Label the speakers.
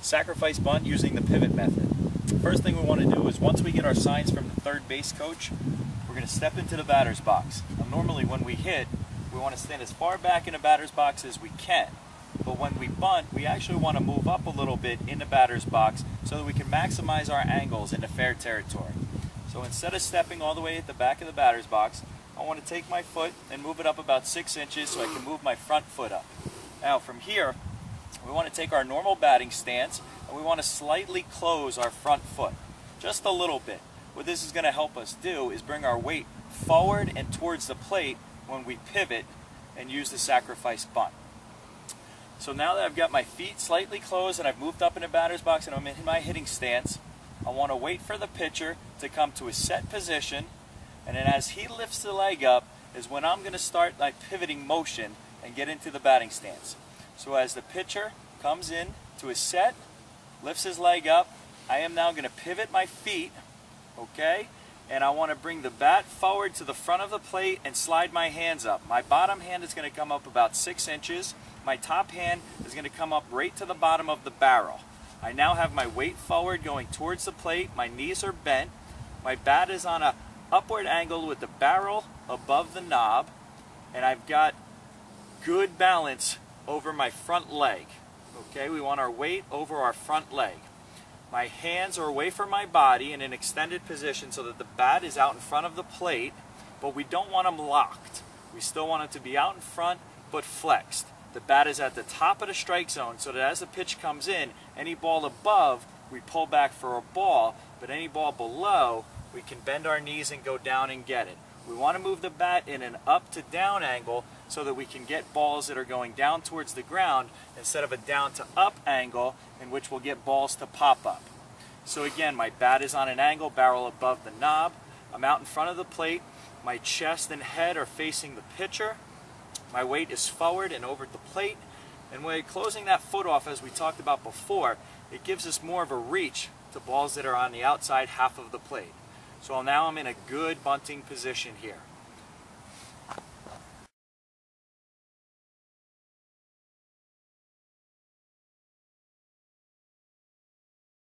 Speaker 1: sacrifice bunt using the pivot method. First thing we want to do is once we get our signs from the third base coach, we're going to step into the batter's box. Now, normally when we hit, we want to stand as far back in the batter's box as we can. But when we bunt, we actually want to move up a little bit in the batter's box so that we can maximize our angles into fair territory. So instead of stepping all the way at the back of the batter's box, I want to take my foot and move it up about 6 inches so I can move my front foot up. Now from here, we want to take our normal batting stance and we want to slightly close our front foot, just a little bit. What this is going to help us do is bring our weight forward and towards the plate when we pivot and use the sacrifice bunt. So now that I've got my feet slightly closed and I've moved up in the batter's box and I'm in my hitting stance, I want to wait for the pitcher to come to a set position, and then as he lifts the leg up is when I'm going to start my pivoting motion and get into the batting stance. So as the pitcher comes in to a set, lifts his leg up, I am now going to pivot my feet, okay? And I want to bring the bat forward to the front of the plate and slide my hands up. My bottom hand is going to come up about 6 inches. My top hand is going to come up right to the bottom of the barrel. I now have my weight forward going towards the plate. My knees are bent. My bat is on an upward angle with the barrel above the knob. And I've got good balance over my front leg. Okay, we want our weight over our front leg. My hands are away from my body in an extended position so that the bat is out in front of the plate, but we don't want them locked. We still want it to be out in front but flexed. The bat is at the top of the strike zone so that as the pitch comes in, any ball above we pull back for a ball, but any ball below we can bend our knees and go down and get it. We want to move the bat in an up to down angle so that we can get balls that are going down towards the ground instead of a down to up angle in which we'll get balls to pop up. So again, my bat is on an angle, barrel above the knob. I'm out in front of the plate. My chest and head are facing the pitcher. My weight is forward and over the plate. And when closing that foot off, as we talked about before, it gives us more of a reach to balls that are on the outside half of the plate. So now I'm in a good bunting position here.